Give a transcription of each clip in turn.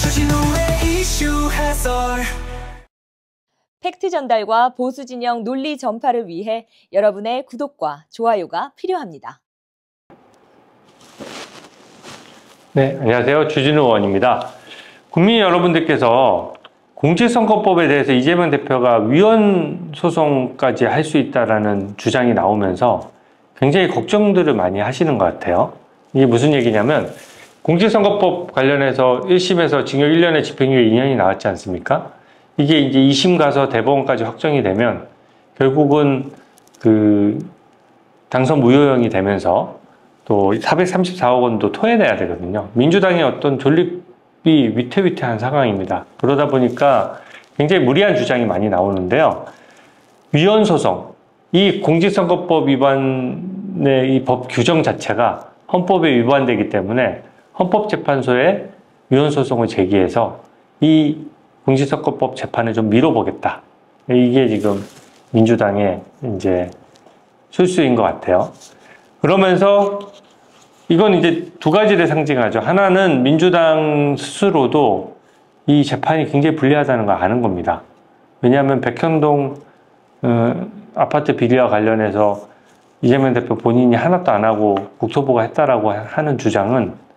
주진우의 이슈 해설. 팩트 전달과 보수 진영 논리 전파를 위해 여러분의 구독과 좋아요가 필요합니다. 네, 안녕하세요. 주진우 의원입니다. 국민 여러분들께서 공직선거법에 대해서 이재명 대표가 위헌 소송까지 할 수 있다라는 주장이 나오면서 굉장히 걱정들을 많이 하시는 것 같아요. 이게 무슨 얘기냐면 공직선거법 관련해서 1심에서 징역 1년에 집행유예 2년이 나왔지 않습니까? 이게 이제 2심 가서 대법원까지 확정이 되면 결국은 그 당선 무효형이 되면서 또 434억 원도 토해내야 되거든요. 민주당의 어떤 존립이 위태위태한 상황입니다. 그러다 보니까 굉장히 무리한 주장이 많이 나오는데요. 위헌 소송, 이 공직선거법 위반의 이 법 규정 자체가 헌법에 위반되기 때문에 헌법재판소에 위헌 소송을 제기해서 이 공직선거법 재판을 좀 미뤄보겠다. 이게 지금 민주당의 이제 술수인 것 같아요. 그러면서 이건 이제 두 가지를 상징하죠. 하나는 민주당 스스로도 이 재판이 굉장히 불리하다는 걸 아는 겁니다. 왜냐하면 백현동 아파트 비리와 관련해서 이재명 대표 본인이 하나도 안 하고 국토부가 했다라고 하는 주장은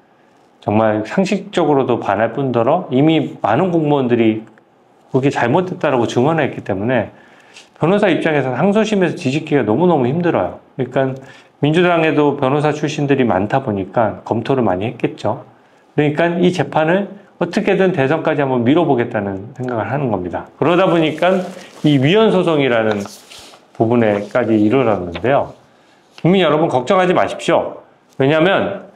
정말 상식적으로도 반할 뿐더러 이미 많은 공무원들이 그게 잘못됐다라고 증언했기 때문에 변호사 입장에서는 항소심에서 뒤집기가 너무너무 힘들어요. 그러니까 민주당에도 변호사 출신들이 많다 보니까 검토를 많이 했겠죠. 그러니까 이 재판을 어떻게든 대선까지 한번 미뤄보겠다는 생각을 하는 겁니다. 그러다 보니까 이 위헌 소송이라는 부분에까지 이르렀는데요. 국민 여러분 걱정하지 마십시오. 왜냐하면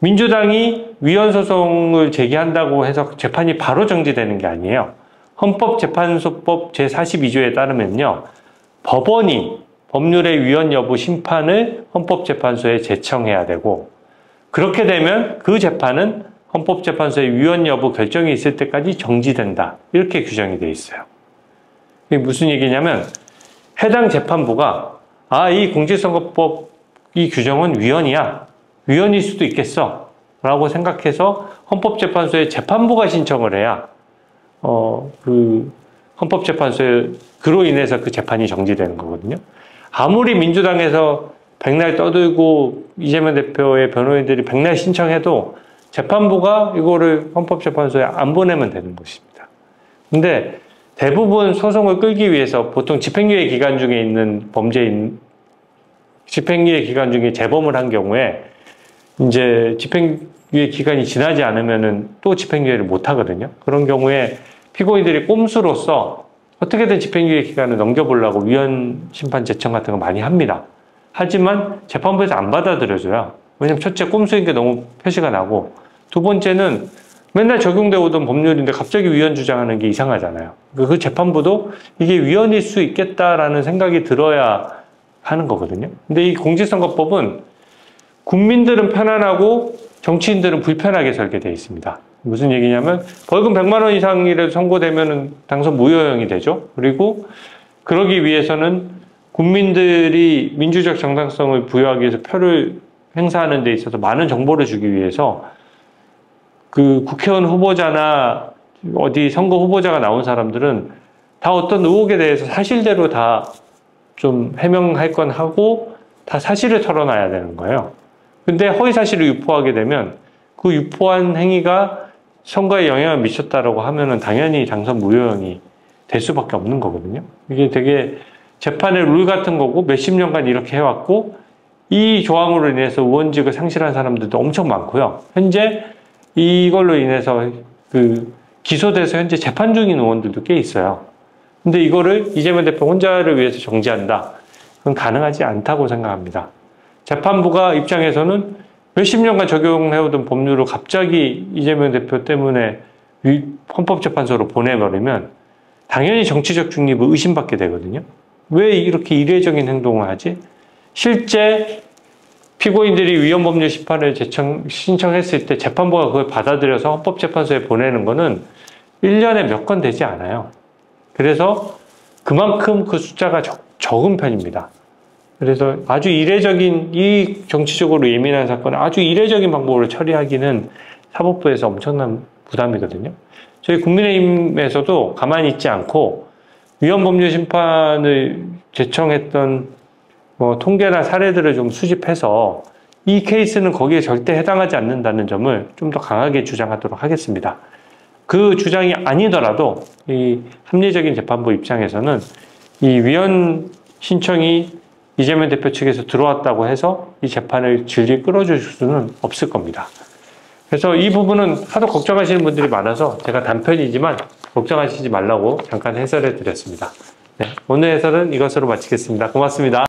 민주당이 위헌 소송을 제기한다고 해서 재판이 바로 정지되는 게 아니에요. 헌법재판소법 제42조에 따르면요. 법원이 법률의 위헌 여부 심판을 헌법재판소에 제청해야 되고 그렇게 되면 그 재판은 헌법재판소의 위헌 여부 결정이 있을 때까지 정지된다. 이렇게 규정이 되어 있어요. 이게 무슨 얘기냐면 해당 재판부가 이 공직선거법 이 규정은 위헌이야. 위헌일 수도 있겠어. 라고 생각해서 헌법재판소에 재판부가 신청을 해야 헌법재판소에 그로 인해서 그 재판이 정지되는 거거든요. 아무리 민주당에서 백날 떠들고 이재명 대표의 변호인들이 백날 신청해도 재판부가 이거를 헌법재판소에 안 보내면 되는 것입니다. 근데 대부분 소송을 끌기 위해서 보통 집행유예 기간 중에 있는 범죄인 집행유예 기간 중에 재범을 한 경우에 이제 집행유예 기간이 지나지 않으면은 또 집행유예를 못 하거든요. 그런 경우에 피고인들이 꼼수로서 어떻게든 집행유예 기간을 넘겨보려고 위헌 심판 제청 같은 거 많이 합니다. 하지만 재판부에서 안 받아들여줘요. 왜냐면 첫째 꼼수인 게 너무 표시가 나고 두 번째는 맨날 적용되어 오던 법률인데 갑자기 위헌 주장하는 게 이상하잖아요. 그 재판부도 이게 위헌일 수 있겠다라는 생각이 들어야 하는 거거든요. 근데 이 공직선거법은 국민들은 편안하고 정치인들은 불편하게 설계되어 있습니다. 무슨 얘기냐면 벌금 100만 원 이상이라도 선고되면 당선 무효형이 되죠. 그리고 그러기 위해서는 국민들이 민주적 정당성을 부여하기 위해서 표를 행사하는 데 있어서 많은 정보를 주기 위해서 그 국회의원 후보자나 어디 선거 후보자가 나온 사람들은 다 어떤 의혹에 대해서 사실대로 다 좀 해명할 건 하고 다 사실을 털어놔야 되는 거예요. 근데 허위사실을 유포하게 되면 그 유포한 행위가 선거에 영향을 미쳤다라고 하면은 당연히 당선 무효형이 될 수밖에 없는 거거든요. 이게 되게 재판의 룰 같은 거고 몇십 년간 이렇게 해왔고 이 조항으로 인해서 의원직을 상실한 사람들도 엄청 많고요. 현재 이걸로 인해서 기소돼서 현재 재판 중인 의원들도 꽤 있어요. 근데 이거를 이재명 대표 혼자를 위해서 정지한다. 그건 가능하지 않다고 생각합니다. 재판부가 입장에서는 몇십 년간 적용해오던 법률을 갑자기 이재명 대표 때문에 헌법재판소로 보내버리면 당연히 정치적 중립을 의심받게 되거든요. 왜 이렇게 이례적인 행동을 하지? 실제 피고인들이 위헌법률 심판을 신청했을 때 재판부가 그걸 받아들여서 헌법재판소에 보내는 거는 1년에 몇 건 되지 않아요. 그래서 그만큼 그 숫자가 적은 편입니다. 그래서 아주 이례적인, 이 정치적으로 예민한 사건을 아주 이례적인 방법으로 처리하기는 사법부에서 엄청난 부담이거든요. 저희 국민의힘에서도 가만히 있지 않고 위헌법률심판을 제청했던 통계나 사례들을 좀 수집해서 이 케이스는 거기에 절대 해당하지 않는다는 점을 좀 더 강하게 주장하도록 하겠습니다. 그 주장이 아니더라도 이 합리적인 재판부 입장에서는 이 위헌 신청이 이재명 대표 측에서 들어왔다고 해서 이 재판을 질질 끌어줄 수는 없을 겁니다. 그래서 이 부분은 하도 걱정하시는 분들이 많아서 제가 단편이지만 걱정하시지 말라고 잠깐 해설해 드렸습니다. 네, 오늘 해설은 이것으로 마치겠습니다. 고맙습니다.